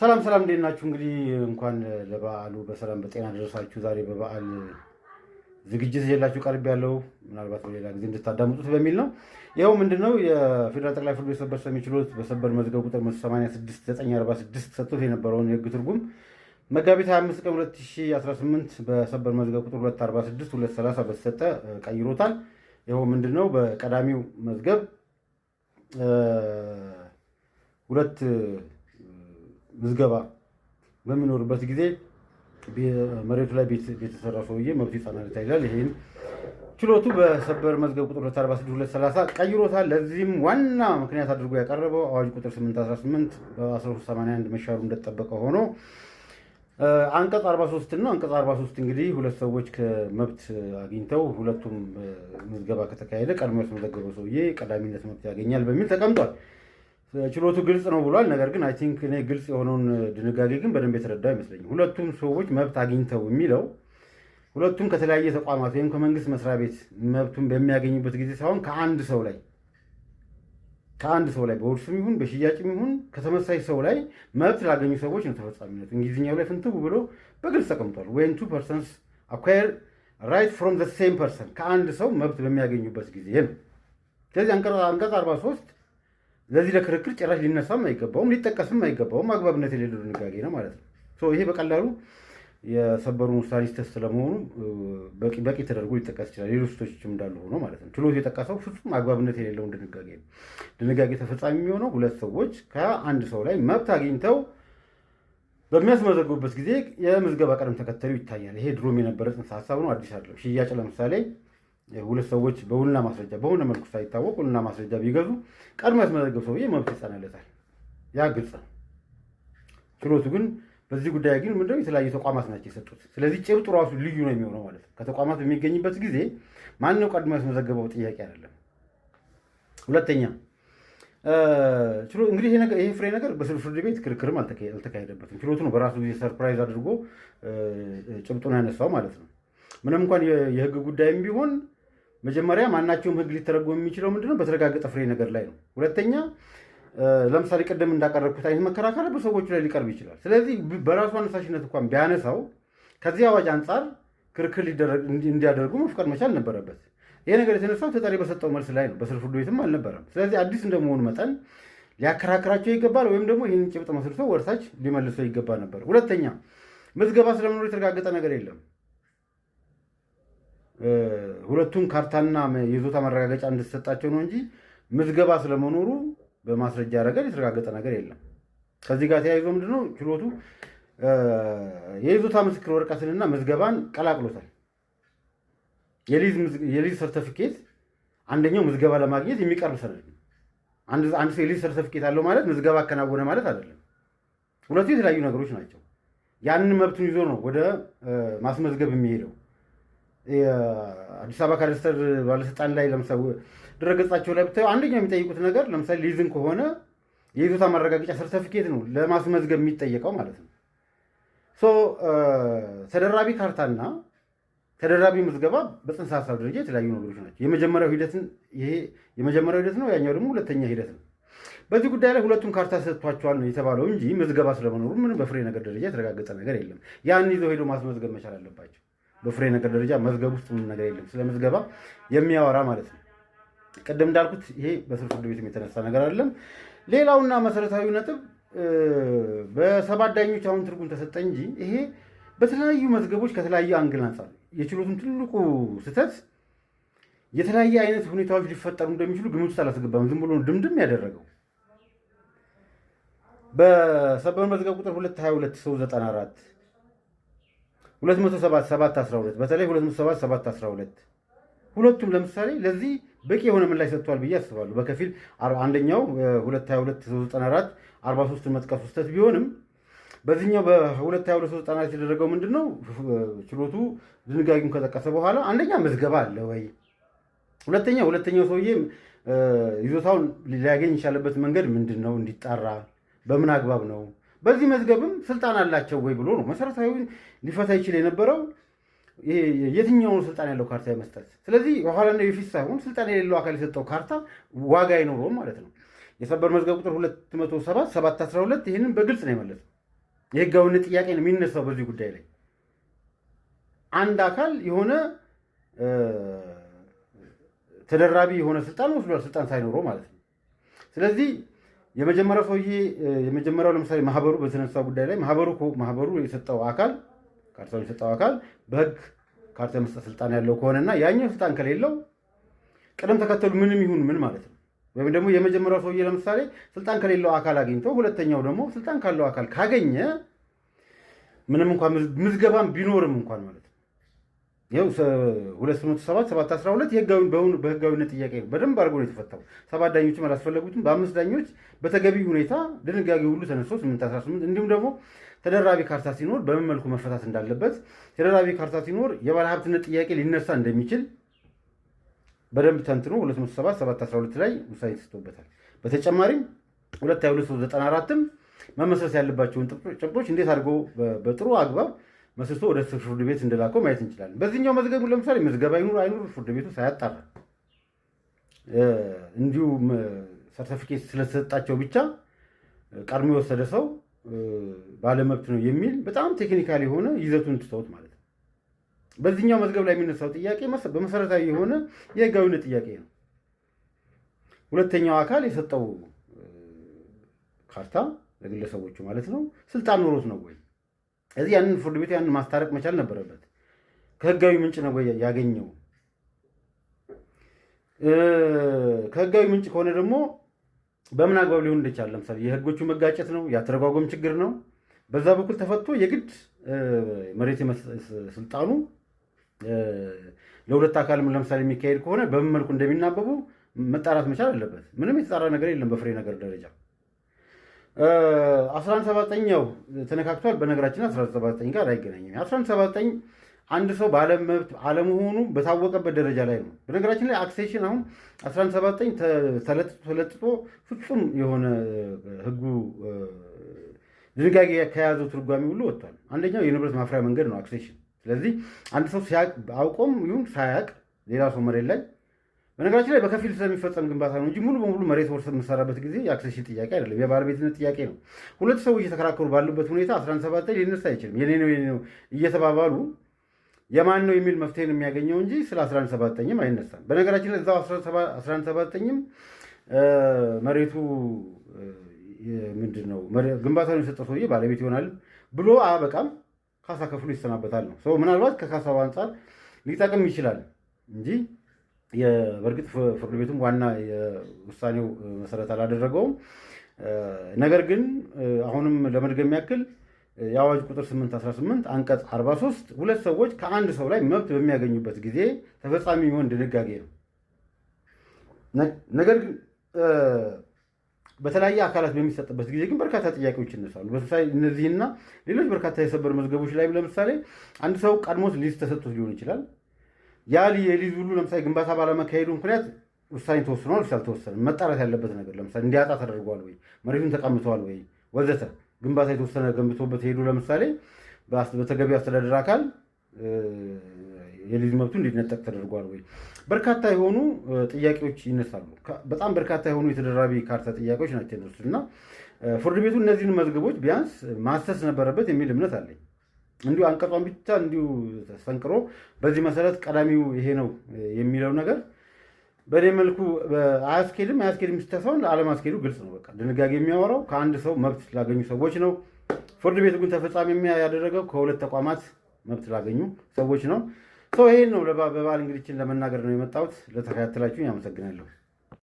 ሰላም ሰላም፣ እንዴት ናችሁ? እንግዲህ እንኳን ለበዓሉ በሰላም በጤና ደረሳችሁ። ዛሬ በበዓል ዝግጅት ይዤላችሁ ቀርብ ያለው ምናልባት በሌላ ጊዜ እንድታዳምጡት በሚል ነው። ይኸው ምንድነው የፌዴራል ጠቅላይ ፍርድ ቤት ሰበር ሰሚ ችሎት በሰበር መዝገብ ቁጥር 86946 ሰጥቶት የነበረውን የህግ ትርጉም መጋቢት 25 ቀን 2018 በሰበር መዝገብ ቁጥር 246 230 በተሰጠ ቀይሮታል። ይኸው ምንድነው በቀዳሚው መዝገብ ሁለት ምዝገባ በሚኖርበት ጊዜ መሬቱ ላይ ቤት የተሰራ ሰውዬ መብት ይጻናል ይላል። ይሄን ችሎቱ በሰበር መዝገብ ቁጥር 246 ቀይሮታል። ለዚህም ዋና ምክንያት አድርጎ ያቀረበው አዋጅ ቁጥር 818 በ1381 መሻሩ እንደተጠበቀ ሆኖ አንቀጽ 43 ነው። አንቀጽ 43 እንግዲህ ሁለት ሰዎች ከመብት አግኝተው ሁለቱም ምዝገባ ከተካሄደ ቀድሞ ያስመዘገበው ሰውዬ ቀዳሚነት መብት ያገኛል በሚል ተቀምጧል። ችሎቱ ግልጽ ነው ብሏል። ነገር ግን አይ ቲንክ እኔ ግልጽ የሆነውን ድንጋጌ ግን በደንብ የተረዳው አይመስለኝም። ሁለቱም ሰዎች መብት አግኝተው የሚለው ሁለቱም ከተለያየ ተቋማት ወይም ከመንግስት መስሪያ ቤት መብቱን በሚያገኙበት ጊዜ ሳይሆን ከአንድ ሰው ላይ በውርስም ይሁን በሽያጭም ይሁን ከተመሳሳይ ሰው ላይ መብት ላገኙ ሰዎች ነው ተፈጻሚነቱ። እንግሊዝኛው ላይ ፍንትው ብሎ በግልጽ ተቀምጧል። when two persons acquire right from the same person ከአንድ ሰው መብት በሚያገኙበት ጊዜ ነው። ስለዚህ አንቀጽ 43 ለዚህ ለክርክር ጭራሽ ሊነሳም አይገባውም፣ ሊጠቀስም አይገባውም። አግባብነት የሌለው ድንጋጌ ነው ማለት ነው። ይሄ በቀላሉ የሰበሩን ውሳኔ ስህተት ስለመሆኑ በቂ ተደርጎ ሊጠቀስ ይችላል። ሌሎች ስህተቶችም እንዳሉ ሆኖ ማለት ነው። ችሎቱ የጠቀሰው ፍጹም አግባብነት የሌለውን ድንጋጌ ነው። ድንጋጌ ተፈጻሚ የሚሆነው ሁለት ሰዎች ከአንድ ሰው ላይ መብት አግኝተው በሚያስመዘግቡበት ጊዜ የምዝገባ ቀደም ተከተሉ ይታያል። ይሄ ድሮም የነበረ ጽንሰ ሀሳብ ነው፣ አዲስ አይደለም። ሽያጭ ለምሳሌ ሁለት ሰዎች በውልና ማስረጃ በሆነ መልኩ ሳይታወቅ ውልና ማስረጃ ቢገዙ ቀድሞ ያስመዘገብ ሰውዬ መብት ይጸናለታል። ያ ግልጽ ነው። ችሎቱ ግን በዚህ ጉዳይ ግን ምንድነው የተለያዩ ተቋማት ናቸው የሰጡት። ስለዚህ ጭብጡ ራሱ ልዩ ነው የሚሆነው ማለት ነው። ከተቋማት በሚገኝበት ጊዜ ማነው ቀድሞ ያስመዘገበው ጥያቄ አይደለም። ሁለተኛ እንግዲህ ይሄ ፍሬ ነገር በፍርድ ቤት ክርክርም አልተካሄደበትም። ችሎቱ ነው በራሱ ጊዜ ሰርፕራይዝ አድርጎ ጭብጡን ያነሳው ማለት ነው። ምንም እንኳን የህግ ጉዳይም ቢሆን መጀመሪያ ማናቸውም ህግ ሊተረጎም የሚችለው ምንድነው በተረጋገጠ ፍሬ ነገር ላይ ነው። ሁለተኛ ለምሳሌ ቅድም እንዳቀረብኩት አይነት መከራከሪያ በሰዎቹ ላይ ሊቀርብ ይችላል። ስለዚህ በራሱ አነሳሽነት እንኳን ቢያነሳው ከዚህ አዋጅ አንጻር ክርክር እንዲያደርጉ መፍቀድ መቻል ነበረበት። ይሄ ነገር የተነሳው ተጠሪ በሰጠው መልስ ላይ ነው፣ በስር ፍርድ ቤትም አልነበረም። ስለዚህ አዲስ እንደመሆኑ መጠን ሊያከራክራቸው ይገባል፣ ወይም ደግሞ ይህን ጭብጥ መስርቶ ወርሳች ሊመልሰው ይገባ ነበር። ሁለተኛ ምዝገባ ስለመኖሩ የተረጋገጠ ነገር የለም። ሁለቱም ካርታና የይዞታ ማረጋገጫ እንድትሰጣቸው ነው እንጂ ምዝገባ ስለመኖሩ በማስረጃ ረገድ የተረጋገጠ ነገር የለም። ከዚህ ጋር ተያይዞ ምንድነው ችሎቱ የይዞታ ምስክር ወረቀትንና ምዝገባን ቀላቅሎታል። የሊዝ ሰርተፊኬት አንደኛው ምዝገባ ለማግኘት የሚቀርብ ሰነድ ነው። አንድ ሰው የሊዝ ሰርተፊኬት አለው ማለት ምዝገባ አከናወነ ማለት አይደለም። ሁለቱ የተለያዩ ነገሮች ናቸው። ያንን መብቱን ይዞ ነው ወደ ማስመዝገብ የሚሄደው። አዲስ አበባ ካዳስተር ባለስልጣን ላይ ለምሳሌ ድረገጻቸው ላይ ብታዩ አንደኛው የሚጠይቁት ነገር ለምሳሌ ሊዝን ከሆነ የይዞታ ማረጋገጫ ሰርተፊኬት ነው ለማስመዝገብ የሚጠየቀው ማለት ነው። ተደራቢ ካርታና ተደራቢ ምዝገባ በጽንሰ ሀሳብ ደረጃ የተለያዩ ነገሮች ናቸው። የመጀመሪያው ሂደት ነው፣ ያኛው ደግሞ ሁለተኛ ሂደት ነው። በዚህ ጉዳይ ላይ ሁለቱም ካርታ ሰጥቷቸዋል ነው የተባለው እንጂ ምዝገባ ስለመኖሩ ምንም በፍሬ ነገር ደረጃ የተረጋገጠ ነገር የለም። ያን ይዘው ሄዶ ማስመዝገብ መቻል አለባቸው። በፍሬ ነገር ደረጃ መዝገብ ውስጥ ምንም ነገር የለም ስለ ምዝገባ የሚያወራ ማለት ነው። ቅድም እንዳልኩት ይሄ በስር ፍርድ ቤትም የተነሳ ነገር አይደለም። ሌላውና መሰረታዊ ነጥብ በሰባት ዳኞች አሁን ትርጉም ተሰጠ እንጂ ይሄ በተለያዩ መዝገቦች ከተለያዩ አንግል አንጻር የችሎቱን ትልቁ ስህተት የተለያየ አይነት ሁኔታዎች ሊፈጠሩ እንደሚችሉ ግምት ውስጥ አላስገባም። ዝም ብሎ ድምድም ያደረገው በሰበር መዝገብ ቁጥር 222 ሰው 94 207/7/12 በተለይ 207/7/12 ሁለቱም ለምሳሌ ለዚህ በቂ የሆነ ምላሽ ሰጥቷል ብዬ አስባለሁ። በከፊል አንደኛው 222/94 43 መጥቀስ ስህተት ቢሆንም በዚህኛው በ222/94 የተደረገው ምንድነው ችሎቱ ድንጋጌውን ከጠቀሰ በኋላ አንደኛ ምዝገባ አለ ወይ፣ ሁለተኛው ሰውዬ ይዞታውን ሊያገኝ የቻለበት መንገድ ምንድነው እንዲጣራ በምን አግባብ ነው፣ በዚህ መዝገብም ስልጣን አላቸው ወይ ብሎ ነው መሰረታዊ ሊፈታ ይችል የነበረው የትኛውን ስልጣን ያለው ካርታ የመስጠት። ስለዚህ በኋላና የፊት ሳይሆን ስልጣን የሌለው አካል የሰጠው ካርታ ዋጋ አይኖረውም ማለት ነው። የሰበር መዝገብ ቁጥር 207/7/12 ይህንን በግልጽ ነው የመለሰው። የህጋዊነት ጥያቄ ነው የሚነሳው በዚህ ጉዳይ ላይ አንድ አካል የሆነ ተደራቢ የሆነ ስልጣን ወስዷል፣ ስልጣን ሳይኖረው ማለት ነው። ስለዚህ የመጀመሪያው ሰውዬ የመጀመሪያው ለምሳሌ ማህበሩ በተነሳው ጉዳይ ላይ ማህበሩ የሰጠው አካል ካርታውን የሰጠው አካል በህግ ካርታ መስጠት ስልጣን ያለው ከሆነና ያኛው ስልጣን ከሌለው ቅደም ተከተሉ ምንም ይሁን ምን ማለት ነው። ወይም ደግሞ የመጀመሪያው ሰውዬ ለምሳሌ ስልጣን ከሌለው አካል አግኝቶ ሁለተኛው ደግሞ ስልጣን ካለው አካል ካገኘ ምንም እንኳን ምዝገባም ቢኖርም እንኳን ማለት ነው ይኸው 207/7/12 በህጋዊነት ጥያቄ በደንብ አድርጎ ነው የተፈታው። 7 ዳኞችም አላስፈለጉትም። በ5 ዳኞች በተገቢ ሁኔታ ድንጋጌ ሁሉ ተነስቶ 8/18 እንዲሁም ደግሞ ተደራቢ ካርታ ሲኖር በምን መልኩ መፈታት እንዳለበት ተደራቢ ካርታ ሲኖር የባለሀብትነት ጥያቄ ሊነሳ እንደሚችል በደንብ ተንትኖ 207/7/12 ላይ ውሳኔ ተሰጥቶበታል። በተጨማሪም 2/22/94ም መመስረት ያለባቸውን ጭብጦች እንዴት አድርጎ በጥሩ አግባብ መስርቶ ወደ ፍርድ ቤት እንደላከው ማየት እንችላለን። በዚህኛው መዝገቡ ለምሳሌ ምዝገባ ይኑር አይኑር ፍርድ ቤቱ ሳያጣራ እንዲሁ ሰርቲፊኬት ስለተሰጣቸው ብቻ ቀድሞ የወሰደ ሰው ባለመብት ነው የሚል በጣም ቴክኒካል የሆነ ይዘቱን ትተውት ማለት ነው። በዚህኛው መዝገብ ላይ የሚነሳው ጥያቄ በመሰረታዊ የሆነ የህጋዊነት ጥያቄ ነው። ሁለተኛው አካል የሰጠው ካርታ ለግለሰቦቹ ማለት ነው ስልጣን ኖሮት ነው ወይ? እዚህ ያንን ፍርድ ቤት ያንን ማስታረቅ መቻል ነበረበት። ከህጋዊ ምንጭ ነው ወይ ያገኘው? ከህጋዊ ምንጭ ከሆነ ደግሞ በምን አግባብ ሊሆን እንደቻለ ለምሳሌ የህጎቹ መጋጨት ነው፣ ያተረጓጎም ችግር ነው። በዛ በኩል ተፈቶ የግድ መሬት ስልጣኑ ለሁለት አካል ለምሳሌ የሚካሄድ ከሆነ በምን መልኩ እንደሚናበቡ መጣራት መቻል አለበት። ምንም የተጣራ ነገር የለም በፍሬ ነገር ደረጃ። 1179ኛው ተነካክቷል። በነገራችን 1179 ጋር አይገናኝም። 1179 አንድ ሰው ባለመብት አለመሆኑ በታወቀበት ደረጃ ላይ ነው። በነገራችን ላይ አክሴሽን አሁን 1179 ተለጥጦ ፍጹም የሆነ ህጉ ድንጋጌ ከያዘው ትርጓሜ ሁሉ ወጥቷል። አንደኛው የንብረት ማፍሪያ መንገድ ነው አክሴሽን። ስለዚህ አንድ ሰው ሲያቅ አውቆም ይሁን ሳያቅ ሌላ ሰው መሬት ላይ በነገራችን ላይ በከፊል ስለሚፈጸም ግንባታ ነው እንጂ ሙሉ በሙሉ መሬት ወርሰ የምሰራበት ጊዜ የአክሴሽን ጥያቄ አይደለም፣ የባለቤትነት ጥያቄ ነው። ሁለት ሰዎች እየተከራከሩ ባሉበት ሁኔታ 1179 ሊነሳ አይችልም። የኔ ነው እየተባባሉ የማን ነው የሚል መፍትሄን የሚያገኘው እንጂ ስለ 1179ም አይነሳም። በነገራችን ላይ እዛው 1179ም መሬቱ ምንድን ነው ግንባታውን የሰጠው ሰውዬ ባለቤት ይሆናል ብሎ አበቃም፣ ካሳ ከፍሎ ይሰናበታል ነው። ሰው ምናልባት ከካሳው አንጻር ሊጠቅም ይችላል እንጂ በእርግጥ ፍርድ ቤቱም ዋና የውሳኔው መሰረት አላደረገውም። ነገር ግን አሁንም ለመድገም ያክል የአዋጅ ቁጥር 818 አንቀጽ 43 ሁለት ሰዎች ከአንድ ሰው ላይ መብት በሚያገኙበት ጊዜ ተፈጻሚ የሚሆን ድንጋጌ ነው። ነገር ግን በተለያየ አካላት በሚሰጥበት ጊዜ ግን በርካታ ጥያቄዎች ይነሳሉ። በተለይ እነዚህና ሌሎች በርካታ የሰበር መዝገቦች ላይ ለምሳሌ አንድ ሰው ቀድሞት ሊዝ ተሰጥቶት ሊሆን ይችላል። ያ የሊዝ ሁሉ ለምሳሌ ግንባታ ባለመካሄዱ ምክንያት ውሳኔ ተወስኗል ወይስ አልተወሰነም? መጣራት ያለበት ነገር ለምሳሌ እንዲያጣ ተደርጓል ወይ፣ መሬቱን ተቀምተዋል ወይ ወዘተ። ግንባታ የተወሰነ ገንብቶበት ሄዱ ለምሳሌ በተገቢ አስተዳደር አካል የሊዝ መብቱ እንዲነጠቅ ተደርጓል ወይ? በርካታ የሆኑ ጥያቄዎች ይነሳሉ። በጣም በርካታ የሆኑ የተደራቢ ካርታ ጥያቄዎች ናቸው እነሱ እና ፍርድ ቤቱ እነዚህን መዝገቦች ቢያንስ ማሰስ ነበረበት የሚል እምነት አለኝ። እንዲሁ አንቀጿን ብቻ እንዲሁ ተሰንቅሮ በዚህ መሰረት ቀዳሚው ይሄ ነው የሚለው ነገር በእኔ መልኩ አያስኬድም ሲተሳውን አለማስኬዱ ግልጽ ነው። በቃ ድንጋጌ የሚያወራው ከአንድ ሰው መብት ላገኙ ሰዎች ነው። ፍርድ ቤቱ ግን ተፈጻሚ ያደረገው ከሁለት ተቋማት መብት ላገኙ ሰዎች ነው። ይሄን ነው በበዓል እንግዲችን ለመናገር ነው የመጣሁት። ለተከታተላችሁኝ አመሰግናለሁ።